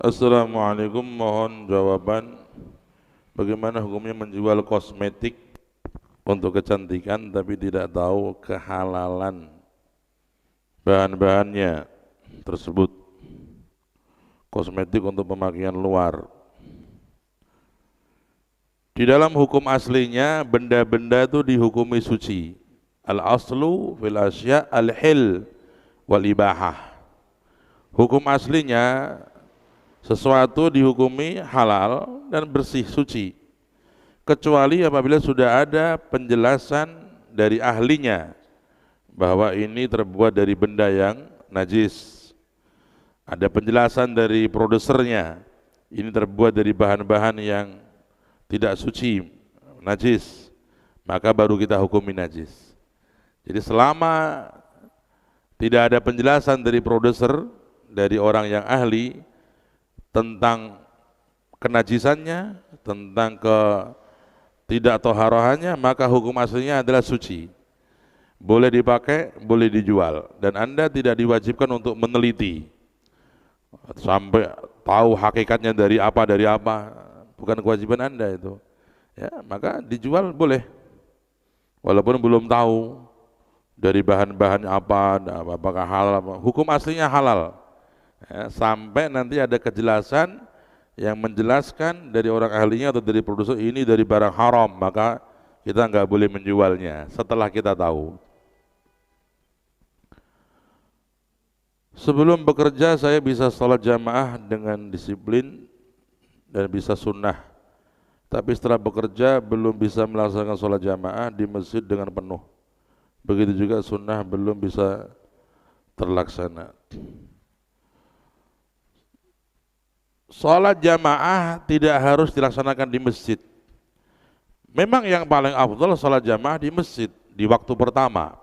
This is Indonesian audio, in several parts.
Assalamualaikum, mohon jawaban bagaimana hukumnya menjual kosmetik untuk kecantikan tapi tidak tahu kehalalan bahan-bahannya tersebut, kosmetik untuk pemakaian luar. Di dalam hukum aslinya benda-benda itu dihukumi suci. Al-aslu fil asya al-hil wal ibahah. Hukum aslinya sesuatu dihukumi halal dan bersih, suci, kecuali apabila sudah ada penjelasan dari ahlinya bahwa ini terbuat dari benda yang najis. Ada penjelasan dari produsernya, ini terbuat dari bahan-bahan yang tidak suci, najis, maka baru kita hukumi najis. Jadi selama tidak ada penjelasan dari produser, dari orang yang ahli tentang kenajisannya, tentang tidak toharohnya, maka hukum aslinya adalah suci. Boleh dipakai, boleh dijual, dan Anda tidak diwajibkan untuk meneliti sampai tahu hakikatnya dari apa, bukan kewajiban Anda itu. Ya, maka dijual boleh, walaupun belum tahu dari bahan-bahan apa, apakah halal. Hukum aslinya halal. Ya, sampai nanti ada kejelasan yang menjelaskan dari orang ahlinya atau dari produser ini dari barang haram, maka kita nggak boleh menjualnya setelah kita tahu. Sebelum bekerja saya bisa sholat jamaah dengan disiplin dan bisa sunnah, tapi setelah bekerja belum bisa melaksanakan sholat jamaah di masjid dengan penuh. Begitu juga sunnah belum bisa terlaksana. Sholat jamaah tidak harus dilaksanakan di masjid. Memang yang paling afdal sholat jamaah di masjid di waktu pertama.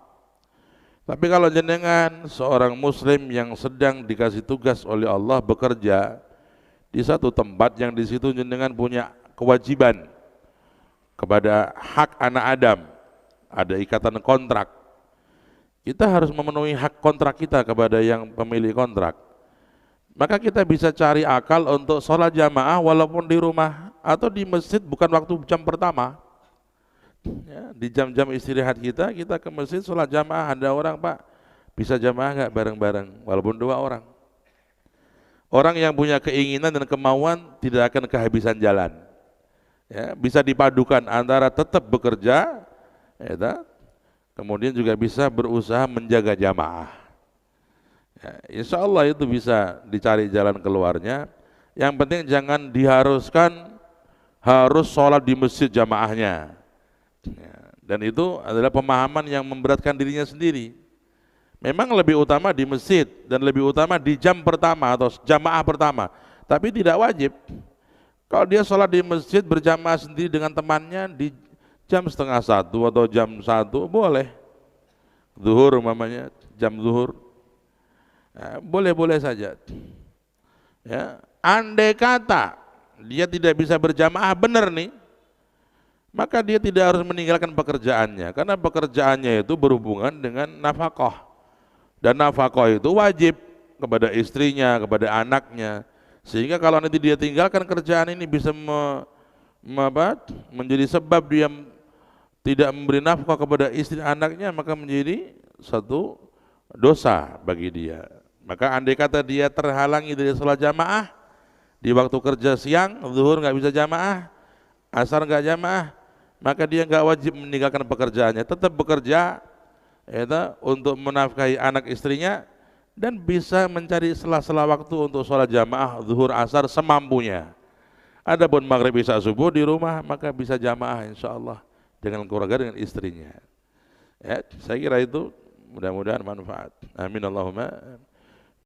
Tapi kalau jenengan seorang muslim yang sedang dikasih tugas oleh Allah bekerja di satu tempat yang di situ jenengan punya kewajiban kepada hak anak Adam, ada ikatan kontrak. Kita harus memenuhi hak kontrak kita kepada yang pemilik kontrak. Maka kita bisa cari akal untuk sholat jamaah walaupun di rumah atau di masjid, bukan waktu jam pertama. Ya, di jam-jam istirahat kita ke masjid sholat jamaah. Ada orang, Pak, bisa jamaah nggak bareng-bareng walaupun 2 orang. Orang yang punya keinginan dan kemauan tidak akan kehabisan jalan. Ya, bisa dipadukan antara tetap bekerja, ya, kemudian juga bisa berusaha menjaga jamaah. Ya, insya Allah itu bisa dicari jalan keluarnya. Yang penting jangan diharuskan harus sholat di masjid jamaahnya. Ya, dan itu adalah pemahaman yang memberatkan dirinya sendiri. Memang lebih utama di masjid dan lebih utama di jam pertama atau jamaah pertama, tapi tidak wajib. Kalau dia sholat di masjid berjamaah sendiri dengan temannya di jam setengah 1 atau jam 1 boleh. Zuhur umpamanya, jam zuhur. Ya, boleh-boleh saja. Ya, andai kata dia tidak bisa berjamaah benar nih, maka dia tidak harus meninggalkan pekerjaannya, karena pekerjaannya itu berhubungan dengan nafkah, dan nafkah itu wajib kepada istrinya, kepada anaknya, sehingga kalau nanti dia tinggalkan kerjaan ini bisa menjadi sebab dia tidak memberi nafkah kepada istri anaknya, maka menjadi satu dosa bagi dia. Maka andai kata dia terhalangi dari sholat jamaah di waktu kerja siang, zuhur nggak bisa jamaah, asar nggak jamaah, maka dia nggak wajib meninggalkan pekerjaannya, tetap bekerja ya, untuk menafkahi anak istrinya dan bisa mencari sela-sela waktu untuk sholat jamaah zuhur asar semampunya. Adapun maghrib isya subuh di rumah maka bisa jamaah insya Allah dengan keluarga, dengan istrinya. Ya, saya kira itu mudah-mudahan manfaat. Amin Allahumma.